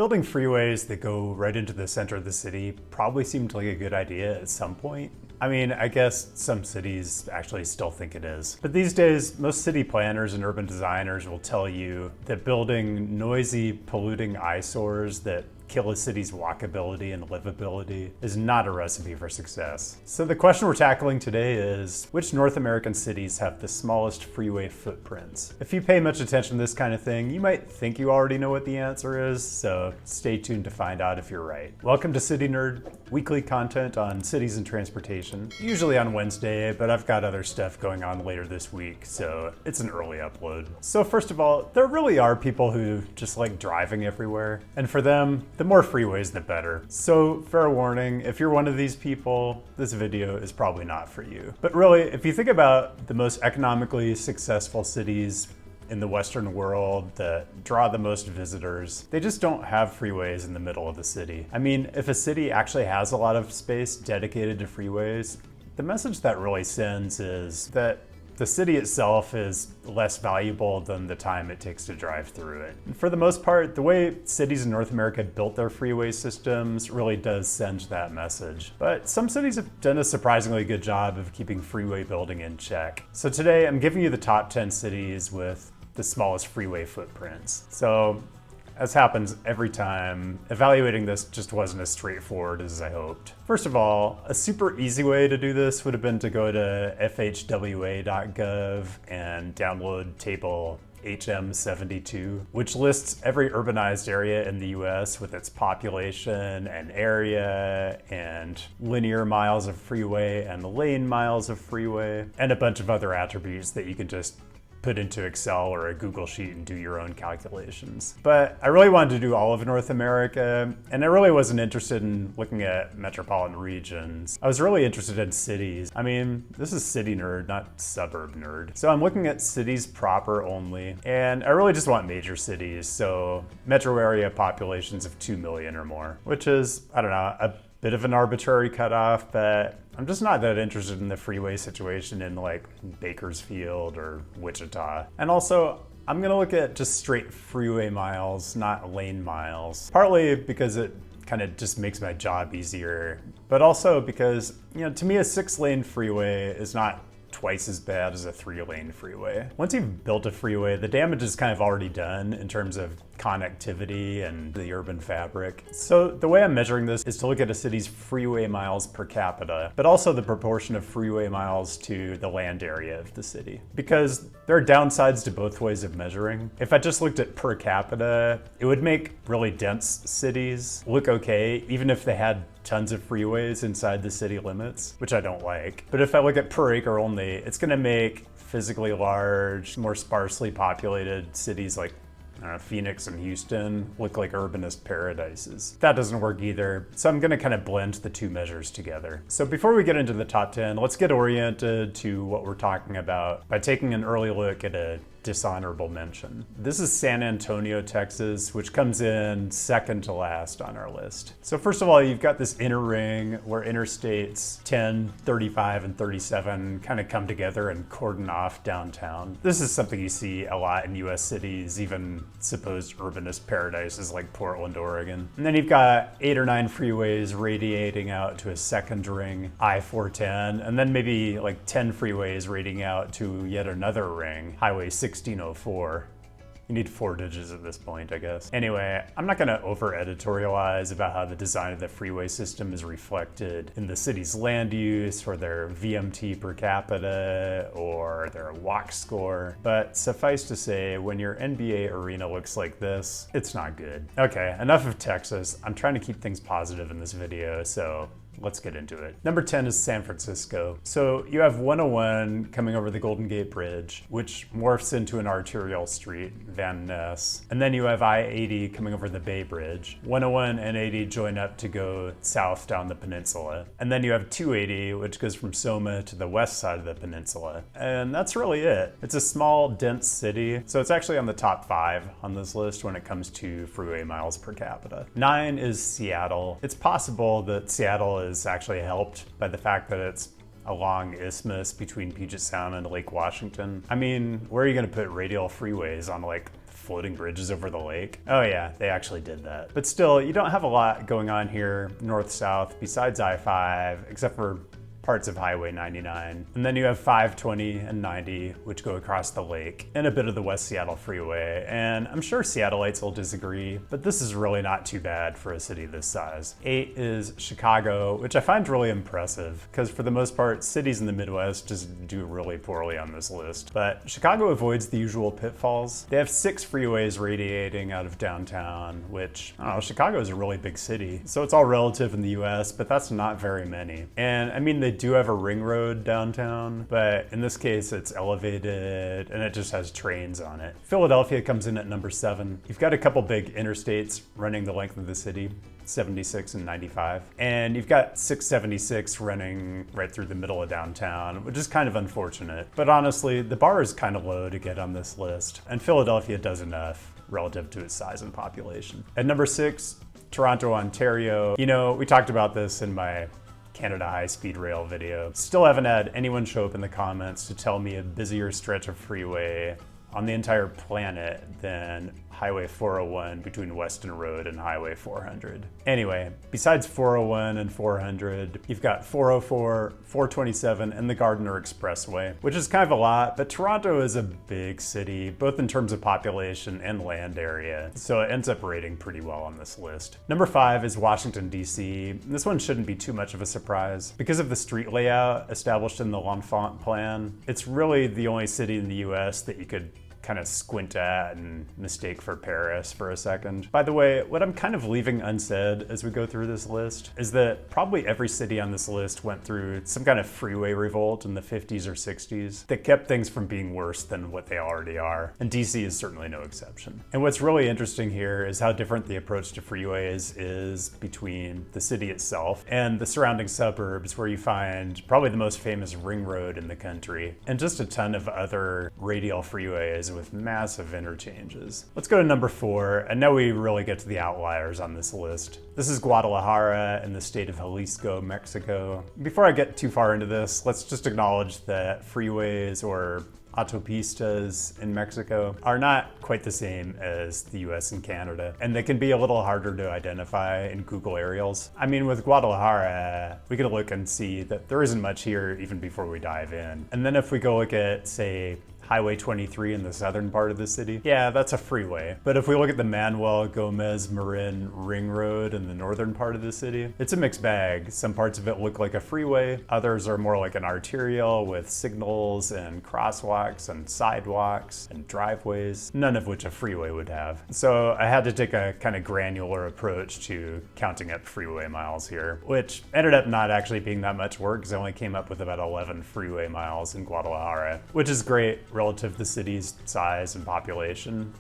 Building freeways that go right into the center of the city probably seemed like a good idea at some point. I mean, I guess some cities actually still think it is. But these days, most city planners and urban designers will tell you that building noisy, polluting eyesores that kill a city's walkability and livability is not a recipe for success. So the question we're tackling today is, which North American cities have the smallest freeway footprints? If you pay much attention to this kind of thing, you might think you already know what the answer is, so stay tuned to find out if you're right. Welcome to City Nerd, weekly content on cities and transportation, usually on Wednesday, but I've got other stuff going on later this week, so it's an early upload. So first of all, there really are people who just like driving everywhere, and for them, the more freeways, the better. So fair warning, if you're one of these people, this video is probably not for you. But really, if you think about the most economically successful cities in the Western world that draw the most visitors, they just don't have freeways in the middle of the city. I mean, if a city actually has a lot of space dedicated to freeways, the message that really sends is that the city itself is less valuable than the time it takes to drive through it. And for the most part, the way cities in North America built their freeway systems really does send that message. But some cities have done a surprisingly good job of keeping freeway building in check. So today I'm giving you the top 10 cities with the smallest freeway footprints. So, as happens every time, evaluating this just wasn't as straightforward as I hoped. First of all, a super easy way to do this would have been to go to fhwa.gov and download table HM72, which lists every urbanized area in the US with its population and area and linear miles of freeway and lane miles of freeway, and a bunch of other attributes that you can just put into Excel or a Google Sheet and do your own calculations. But I really wanted to do all of North America, and I really wasn't interested in looking at metropolitan regions. I was really interested in cities. I mean, this is City Nerd, not Suburb Nerd. So I'm looking at cities proper only, and I really just want major cities, so metro area populations of 2 million or more, which is, I don't know, a bit of an arbitrary cutoff, but I'm just not that interested in the freeway situation in like Bakersfield or Wichita. And also, I'm gonna look at just straight freeway miles, not lane miles. Partly because it kind of just makes my job easier, but also because, you know, to me a 6-lane freeway is not twice as bad as a 3-lane freeway. Once you've built a freeway, the damage is kind of already done in terms of connectivity and the urban fabric. So the way I'm measuring this is to look at a city's freeway miles per capita, but also the proportion of freeway miles to the land area of the city. Because there are downsides to both ways of measuring. If I just looked at per capita, it would make really dense cities look okay, even if they had tons of freeways inside the city limits, which I don't like. But if I look at per acre only, it's gonna make physically large, more sparsely populated cities like Phoenix and Houston look like urbanist paradises. That doesn't work either, so I'm gonna kind of blend the two measures together. So before we get into the top 10, let's get oriented to what we're talking about by taking an early look at a dishonorable mention. This is San Antonio, Texas, which comes in second to last on our list. So first of all, you've got this inner ring where interstates 10, 35, and 37 kind of come together and cordon off downtown. This is something you see a lot in US cities, even supposed urbanist paradises like Portland, Oregon. And then you've got 8 or 9 freeways radiating out to a second ring, I-410, and then maybe like 10 freeways radiating out to yet another ring, Highway 1604. You need 4 digits at this point, I guess. Anyway, I'm not gonna over-editorialize about how the design of the freeway system is reflected in the city's land use or their VMT per capita or their walk score, but suffice to say, when your NBA arena looks like this, it's not good. Okay, enough of Texas. I'm trying to keep things positive in this video, so let's get into it. Number 10 is San Francisco. So you have 101 coming over the Golden Gate Bridge, which morphs into an arterial street, Van Ness. And then you have I-80 coming over the Bay Bridge. 101 and 80 join up to go south down the peninsula. And then you have 280, which goes from Soma to the west side of the peninsula. And that's really it. It's a small, dense city, so it's actually on the top 5 on this list when it comes to freeway miles per capita. 9 is Seattle. It's possible that Seattle is actually helped by the fact that it's a long isthmus between Puget Sound and Lake Washington. I mean, where are you gonna put radial freeways on like floating bridges over the lake. Oh yeah, they actually did that. But still, you don't have a lot going on here north-south besides I-5, except for parts of Highway 99. And then you have 520 and 90, which go across the lake, and a bit of the West Seattle Freeway. And I'm sure Seattleites will disagree, but this is really not too bad for a city this size. 8 is Chicago, which I find really impressive, because for the most part, cities in the Midwest just do really poorly on this list. But Chicago avoids the usual pitfalls. They have 6 freeways radiating out of downtown, which, I don't know, Chicago is a really big city. So it's all relative in the US, but that's not very many. And I mean, they do have a ring road downtown, but in this case it's elevated and it just has trains on it. Philadelphia comes in at number 7. You've got a couple big interstates running the length of the city, 76 and 95. And you've got 676 running right through the middle of downtown, which is kind of unfortunate. But honestly, the bar is kind of low to get on this list, and Philadelphia does enough relative to its size and population. At number 6, Toronto, Ontario. You know, we talked about this in my Canada high-speed rail video. Still haven't had anyone show up in the comments to tell me a busier stretch of freeway on the entire planet than Highway 401 between Weston Road and Highway 400. Anyway, besides 401 and 400, you've got 404, 427, and the Gardiner Expressway, which is kind of a lot, but Toronto is a big city, both in terms of population and land area, so it ends up rating pretty well on this list. Number 5 is Washington, D.C. This one shouldn't be too much of a surprise. Because of the street layout established in the L'Enfant Plan, it's really the only city in the US that you could kind of squint at and mistake for Paris for a second. By the way, what I'm kind of leaving unsaid as we go through this list is that probably every city on this list went through some kind of freeway revolt in the 50s or 60s that kept things from being worse than what they already are. And DC is certainly no exception. And what's really interesting here is how different the approach to freeways is between the city itself and the surrounding suburbs, where you find probably the most famous ring road in the country and just a ton of other radial freeways with massive interchanges. Let's go to number 4, and now we really get to the outliers on this list. This is Guadalajara in the state of Jalisco, Mexico. Before I get too far into this, let's just acknowledge that freeways, or autopistas in Mexico, are not quite the same as the US and Canada, and they can be a little harder to identify in Google aerials. I mean, with Guadalajara, we can look and see that there isn't much here even before we dive in. And then if we go look at, say, Highway 23 in the southern part of the city, yeah, that's a freeway. But if we look at the Manuel Gomez Marin Ring Road in the northern part of the city, it's a mixed bag. Some parts of it look like a freeway, others are more like an arterial with signals and crosswalks and sidewalks and driveways, none of which a freeway would have. So I had to take a kind of granular approach to counting up freeway miles here, which ended up not actually being that much work because I only came up with about 11 freeway miles in Guadalajara, which is great relative to the city's size and population.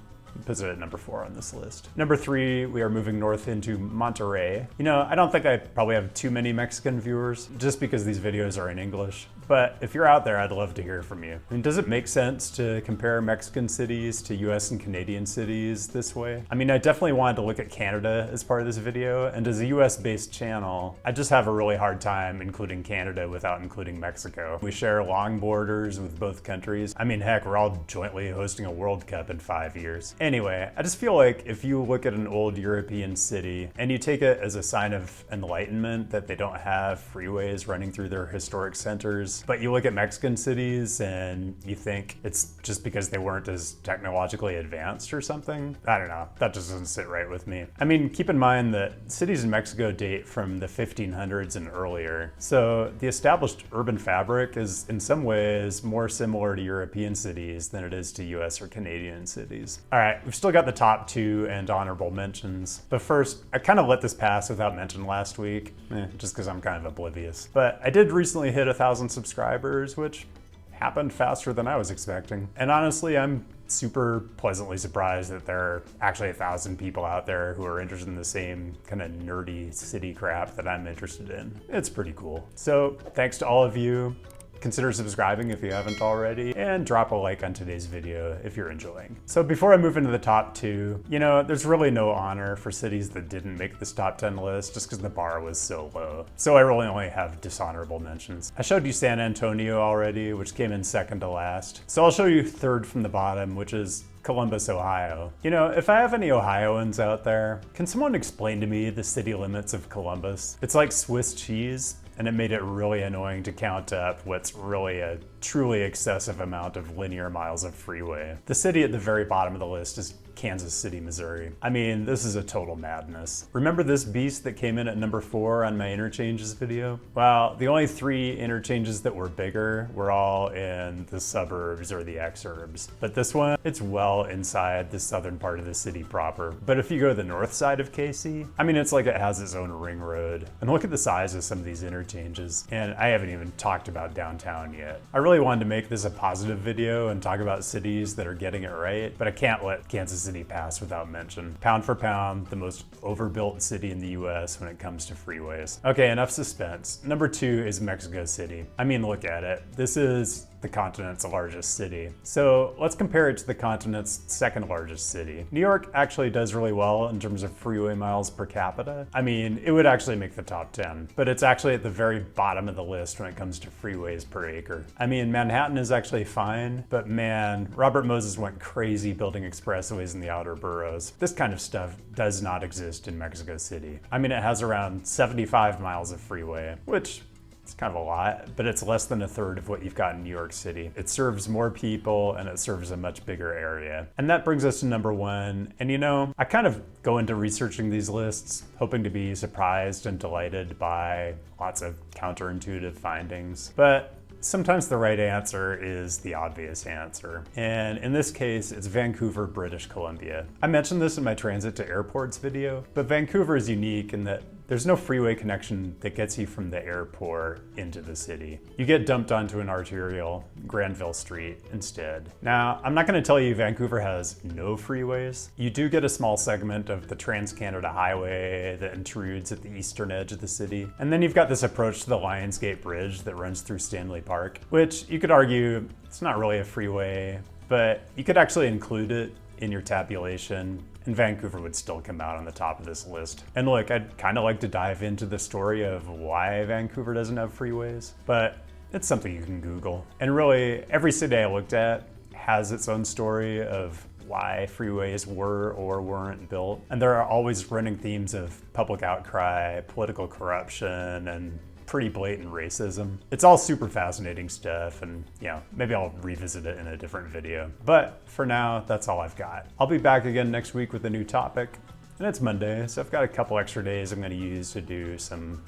Puts it at number 4 on this list. Number 3, we are moving north into Monterrey. You know, I don't think I probably have too many Mexican viewers just because these videos are in English, but if you're out there, I'd love to hear from you. I mean, does it make sense to compare Mexican cities to US and Canadian cities this way? I mean, I definitely wanted to look at Canada as part of this video, and as a US-based channel, I just have a really hard time including Canada without including Mexico. We share long borders with both countries. I mean, heck, we're all jointly hosting a World Cup in 5 years. Anyway, I just feel like if you look at an old European city and you take it as a sign of enlightenment that they don't have freeways running through their historic centers, but you look at Mexican cities and you think it's just because they weren't as technologically advanced or something, I don't know, that just doesn't sit right with me. I mean, keep in mind that cities in Mexico date from the 1500s and earlier, so the established urban fabric is in some ways more similar to European cities than it is to US or Canadian cities. All right, we've still got the top 2 and honorable mentions, but first, I kind of let this pass without mention last week, just because I'm kind of oblivious. But I did recently hit 1,000 subscribers, which happened faster than I was expecting. And honestly, I'm super pleasantly surprised that there are actually 1,000 people out there who are interested in the same kind of nerdy city crap that I'm interested in. It's pretty cool. So thanks to all of you. consider subscribing if you haven't already, and drop a like on today's video if you're enjoying. So before I move into the top 2, there's really no honor for cities that didn't make this top 10 list just because the bar was so low. So I really only have dishonorable mentions. I showed you San Antonio already, which came in second to last. So I'll show you third from the bottom, which is Columbus, Ohio. If I have any Ohioans out there, can someone explain to me the city limits of Columbus? It's like Swiss cheese, and it made it really annoying to count up what's really a truly excessive amount of linear miles of freeway. The city at the very bottom of the list is Kansas City, Missouri. I mean, this is a total madness. Remember this beast that came in at number 4 on my interchanges video? Well, the only 3 interchanges that were bigger were all in the suburbs or the exurbs. But this one, it's well inside the southern part of the city proper. But if you go to the north side of KC, I mean, it's like it has its own ring road. And look at the size of some of these interchanges. And I haven't even talked about downtown yet. I really wanted to make this a positive video and talk about cities that are getting it right, but I can't let Kansas City pass without mention. Pound for pound, the most overbuilt city in the US when it comes to freeways. Okay, enough suspense. Number 2 is Mexico City. I mean, look at it. This is the continent's largest city. So let's compare it to the continent's second largest city. New York actually does really well in terms of freeway miles per capita. I mean, it would actually make the top 10, but it's actually at the very bottom of the list when it comes to freeways per acre. I mean, Manhattan is actually fine, but man, Robert Moses went crazy building expressways in the outer boroughs. This kind of stuff does not exist in Mexico City. I mean, it has around 75 miles of freeway, which it's kind of a lot, but it's less than a third of what you've got in New York City. It serves more people and it serves a much bigger area. And that brings us to number 1. And I kind of go into researching these lists hoping to be surprised and delighted by lots of counterintuitive findings. But sometimes the right answer is the obvious answer. And in this case, it's Vancouver, British Columbia. I mentioned this in my transit to airports video, but Vancouver is unique in that there's no freeway connection that gets you from the airport into the city. You get dumped onto an arterial, Granville Street, instead. Now, I'm not gonna tell you Vancouver has no freeways. You do get a small segment of the Trans-Canada Highway that intrudes at the eastern edge of the city. And then you've got this approach to the Lionsgate Bridge that runs through Stanley Park, which you could argue it's not really a freeway, but you could actually include it in your tabulation, and Vancouver would still come out on the top of this list. And look, I'd kind of like to dive into the story of why Vancouver doesn't have freeways, but it's something you can Google. And really, every city I looked at has its own story of why freeways were or weren't built. And there are always running themes of public outcry, political corruption, and pretty blatant racism. It's all super fascinating stuff, and maybe I'll revisit it in a different video. But for now, that's all I've got. I'll be back again next week with a new topic, and it's Monday, so I've got a couple extra days I'm gonna use to do some,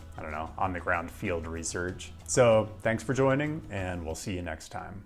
on the ground field research. So thanks for joining, and we'll see you next time.